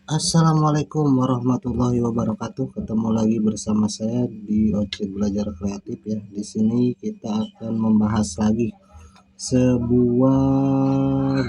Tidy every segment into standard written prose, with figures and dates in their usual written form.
Assalamualaikum warahmatullahi wabarakatuh. Ketemu lagi bersama saya di Ocit Belajar Kreatif ya. Di sini kita akan membahas lagi sebuah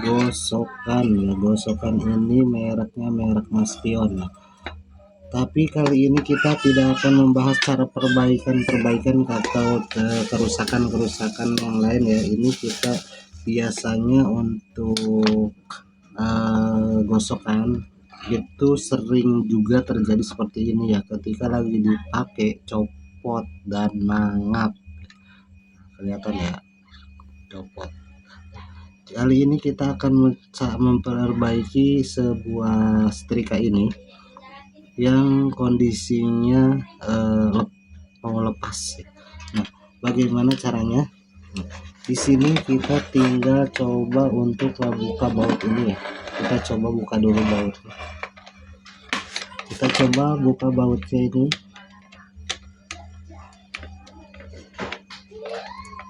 gosokan ya. Gosokan ini mereknya merek Maspion ya. Tapi kali ini kita tidak akan membahas cara perbaikan atau kerusakan-kerusakan yang lain ya. Ini kita biasanya untuk gosokan itu sering juga terjadi seperti ini ya, ketika lagi dipakai copot dan mangap. Kelihatan ya, copot. Kali ini kita akan memperbaiki sebuah setrika ini yang kondisinya mau lepas. Nah, bagaimana caranya? Nah, di sini kita tinggal coba untuk buka baut ini ya. Kita coba buka dulu bautnya. Kita coba buka bautnya ini.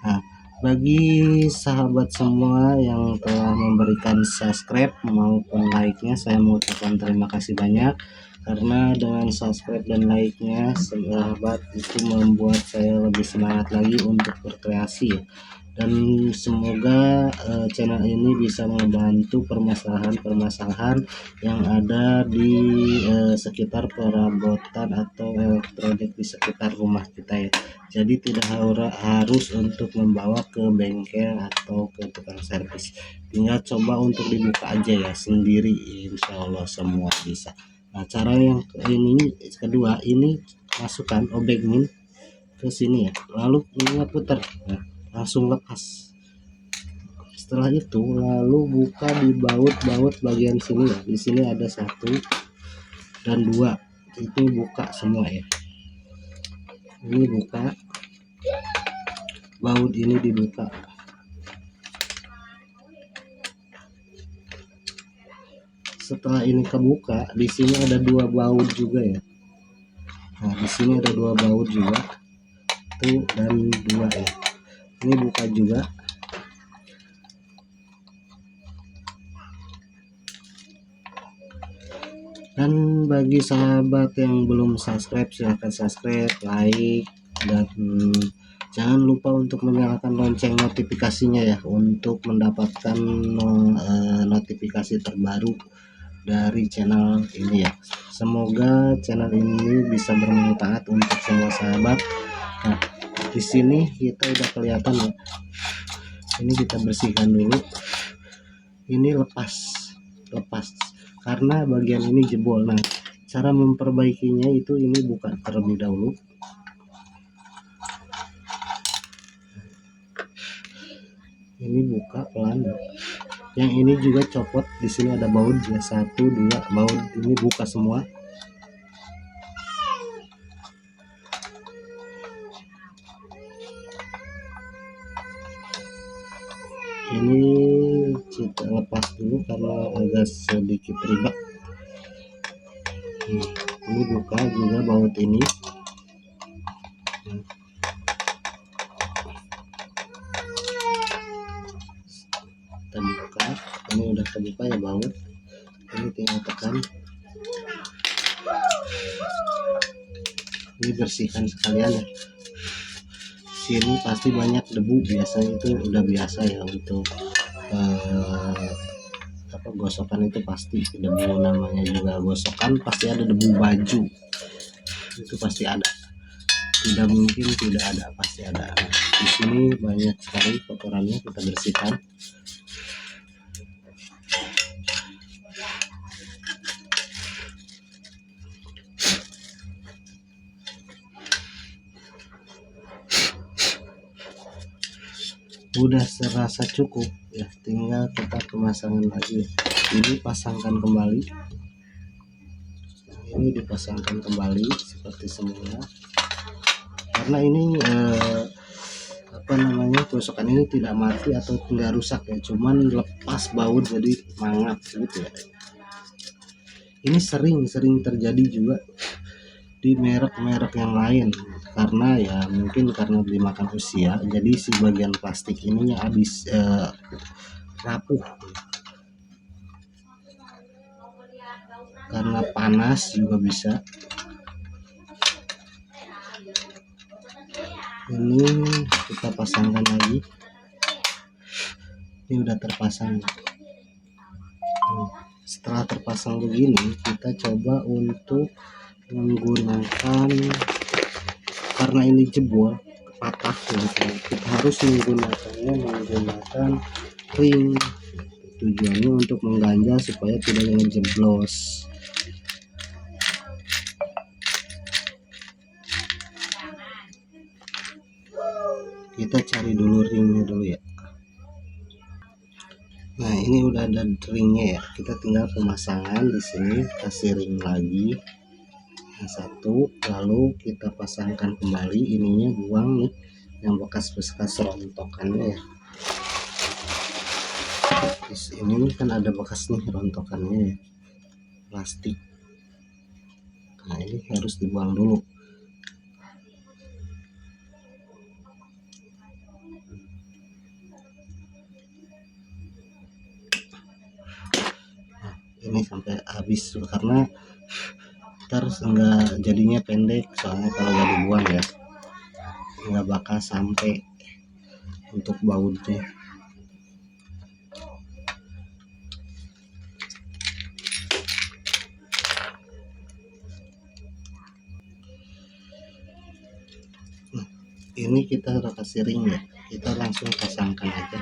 Nah, bagi sahabat semua yang telah memberikan subscribe maupun like-nya, saya mengucapkan terima kasih banyak, karena dengan subscribe dan like-nya sahabat itu membuat saya lebih semangat lagi untuk berkreasi ya. Dan semoga channel ini bisa membantu permasalahan-permasalahan yang ada di sekitar perabotan atau elektronik di sekitar rumah kita ya. Jadi tidak harus untuk membawa ke bengkel atau ke tukang servis, tinggal coba untuk dibuka aja ya sendiri, insya Allah semua bisa. Nah, cara yang ini kedua, ini masukkan obeng ke sini ya, lalu ini putar, nah, langsung lepas. Setelah itu lalu buka di baut bagian sini ya. Di sini ada 1 dan 2, itu buka semua ya. Ini buka, baut ini dibuka. Setelah ini kebuka, di sini ada 2 baut juga ya. Nah, di sini ada 2 baut juga, 1 dan 2 ya. Ini buka juga. Dan bagi sahabat yang belum subscribe, silahkan subscribe, like, dan jangan lupa untuk menyalakan lonceng notifikasinya ya, untuk mendapatkan notifikasi terbaru dari channel ini ya. Semoga channel ini bisa bermanfaat untuk semua sahabat. Nah, di sini kita udah kelihatan ya. Ini kita bersihkan dulu. Ini lepas karena bagian ini jebol. Nah, cara memperbaikinya itu ini buka terlebih dahulu. Ini buka pelan. Yang ini juga copot, di sini ada baut ya, 1 2 baut ini buka semua. Ini kita lepas dulu karena agak sedikit ribet. Ini buka juga baut ini. Kita buka, ini udah kebuka ya baut. Ini tinggal tekan. Ini bersihkan sekalian ya. Sini pasti banyak debu, biasanya itu udah biasa ya untuk gosokan itu pasti debu, namanya juga gosokan pasti ada debu baju, itu pasti ada, tidak mungkin tidak ada, pasti ada. Di sini banyak sekali kotorannya, kita bersihkan. Udah serasa cukup ya, tinggal kita pemasangan lagi. Ini pasangkan kembali, ini dipasangkan kembali seperti semula, karena ini kerusakan ini tidak mati atau tidak rusak ya, cuman lepas baut jadi mangap gitu ya. Ini sering terjadi juga di merek-merek yang lain, karena ya mungkin karena dimakan usia, jadi si bagian plastik ininya habis rapuh. karena panas juga bisa. Ini kita pasangkan lagi, ini udah terpasang. Setelah terpasang begini, kita coba untuk menggunakan, karena ini jebol patah ya, kita harus menggunakan ring. Tujuannya untuk mengganjal supaya tidak ngejeblos. Kita cari dulu ringnya dulu ya. Nah, ini udah ada ringnya ya, kita tinggal pemasangan. Di sini kasih ring lagi yang satu, lalu kita pasangkan kembali. Ininya buang nih yang bekas-bekas rontokannya ya. Terus ini kan ada bekas nih rontokannya ya, plastik. Nah, ini harus dibuang dulu. Ini sampai habis karena terus enggak, jadinya pendek, soalnya kalau nggak dibuang ya nggak bakal sampai untuk bautnya. Nah, ini kita udah kasih ring ya, kita langsung pasangkan aja.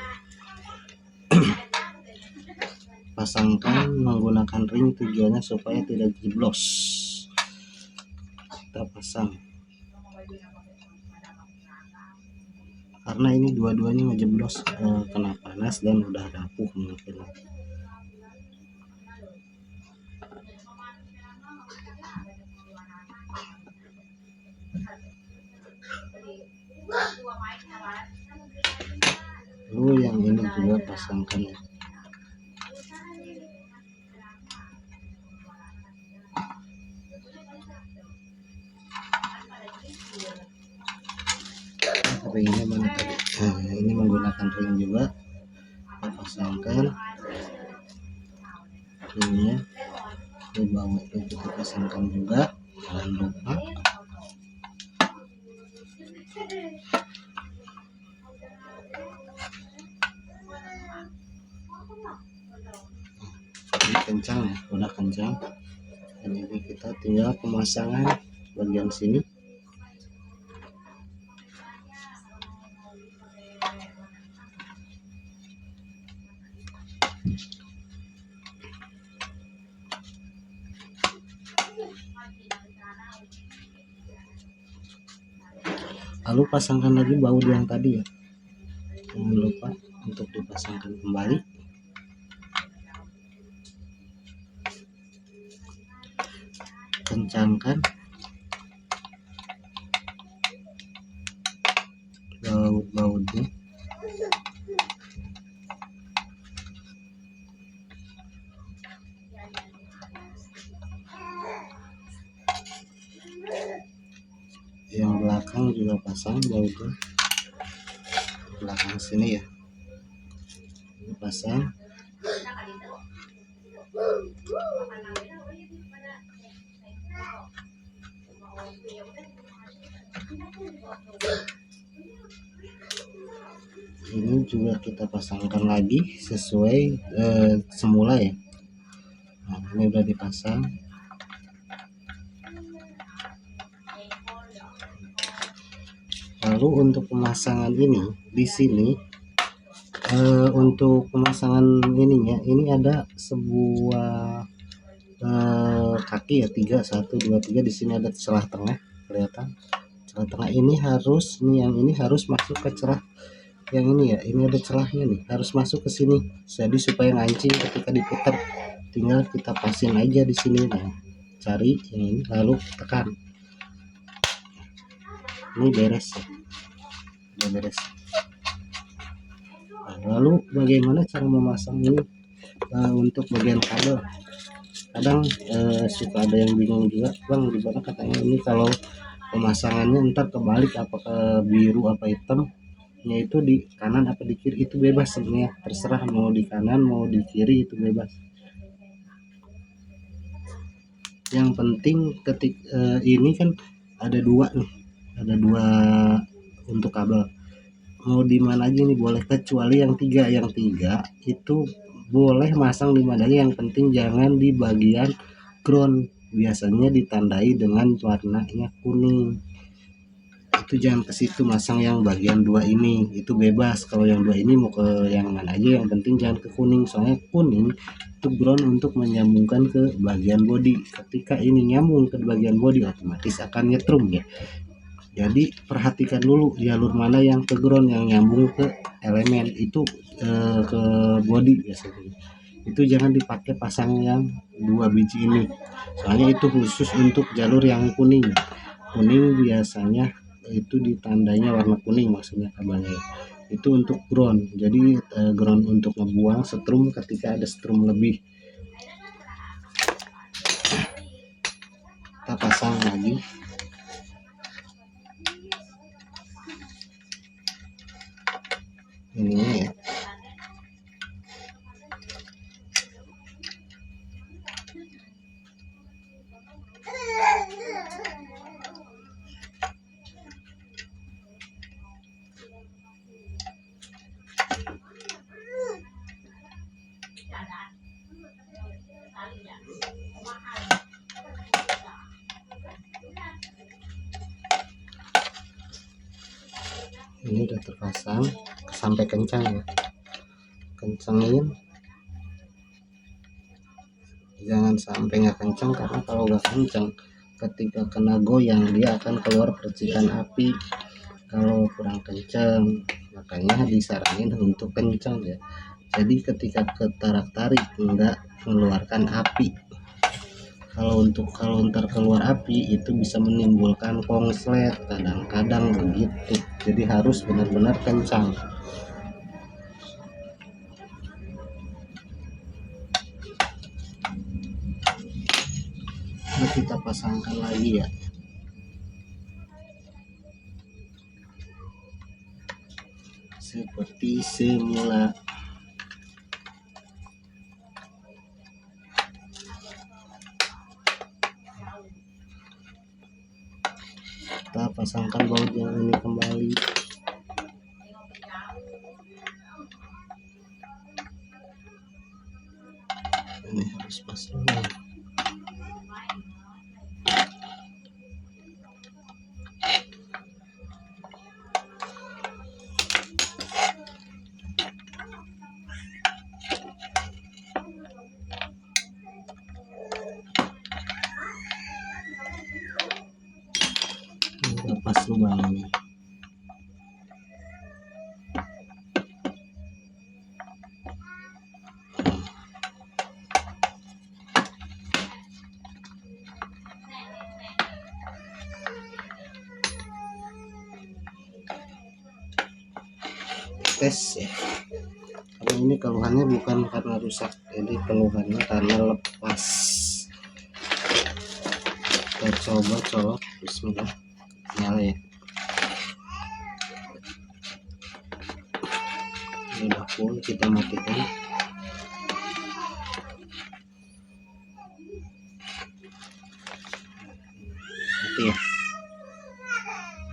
Pasangkan menggunakan ring, tujuannya supaya tidak jeblos. Kita pasang karena ini dua-duanya ngejeblos kena panas dan udah rapuh mungkin. Lalu yang ini juga pasangkan ya. Ringnya mana tadi? Nah, ini menggunakan ring juga, kita pasangkan ringnya. Di bawah itu kita pasangkan juga, jangan lupa. Ini kencang ya, udah kencang. Dan ini kita tinggal pemasangan bagian sini. Lalu pasangkan lagi baut yang tadi ya, jangan lupa untuk dipasangkan kembali. Kencangkan baut-bautnya. Yang belakang juga pasang bautnya, belakang sini ya, ini pasang. Ini juga kita pasangkan lagi sesuai semula ya. Nah, ini udah dipasang. Lalu untuk pemasangan ini di sini, untuk pemasangan ininya, ini ada sebuah kaki ya, 3 1 2 3. Di sini ada celah tengah, kelihatan celah tengah. Ini harus nih, yang ini harus masuk ke celah yang ini ya, ini ada celahnya nih, harus masuk ke sini. Jadi supaya ngancing ketika diputar, tinggal kita pasin aja di sini. Nah, cari yang ini lalu tekan. Ini beres ya, udah beres. Nah, lalu bagaimana cara memasang ini untuk bagian kabel? Kadang suka ada yang bingung juga, bang, gimana katanya ini kalau pemasangannya ntar kebalik, apa ke biru apa hitam, itu di kanan apa di kiri. Itu bebas sebenarnya, terserah mau di kanan mau di kiri, itu bebas. Yang penting ini kan ada dua nih, ada dua untuk kabel, mau di mana aja nih boleh, kecuali yang tiga itu boleh masang di mana aja, yang penting jangan di bagian ground, biasanya ditandai dengan warnanya kuning, itu jangan ke situ masang. Yang bagian dua ini itu bebas, kalau yang dua ini mau ke yang mana aja, yang penting jangan ke kuning, soalnya kuning itu ground untuk menyambungkan ke bagian body, ketika ini nyambung ke bagian body otomatis akan nyetrum ya. Jadi perhatikan dulu jalur mana yang ke ground, yang nyambung ke elemen itu, ke body biasanya itu jangan dipakai pasang yang dua biji ini, soalnya itu khusus untuk jalur yang kuning. Kuning biasanya itu ditandanya warna kuning, maksudnya kabelnya itu untuk ground. Jadi ground untuk ngebuang setrum ketika ada setrum lebih. Kita pasang lagi. Ini ya. Ini udah terpasang sampai kencang ya, kencengin, jangan sampai nggak kencang, karena kalau nggak kencang ketika kena goyang dia akan keluar percikan api. Kalau kurang kencang makanya disaranin untuk kencang ya, jadi ketika ketarik-tarik enggak mengeluarkan api. Kalau ntar keluar api itu bisa menimbulkan konslet, kadang-kadang begitu, jadi harus benar-benar kencang. Nah, kita pasangkan lagi ya, seperti semula. Kita pasangkan baut yang ini kembali. Ini harus pasang. Lepas lubangnya. Tes ya, karena ini keluhannya bukan karena rusak, jadi keluhannya karena lepas. Kita coba colok, bismillah, nyala ya. Ini udah full, kita matikan. Mati ya.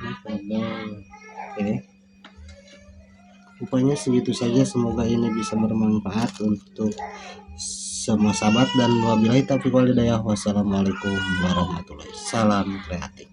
Ini kabel. Oke, rupanya segitu saja. Semoga ini bisa bermanfaat untuk semua sahabat, dan wabillahi taufiq wal hidayah. Wassalamualaikum warahmatullahi wabarakatuh. Salam kreatif.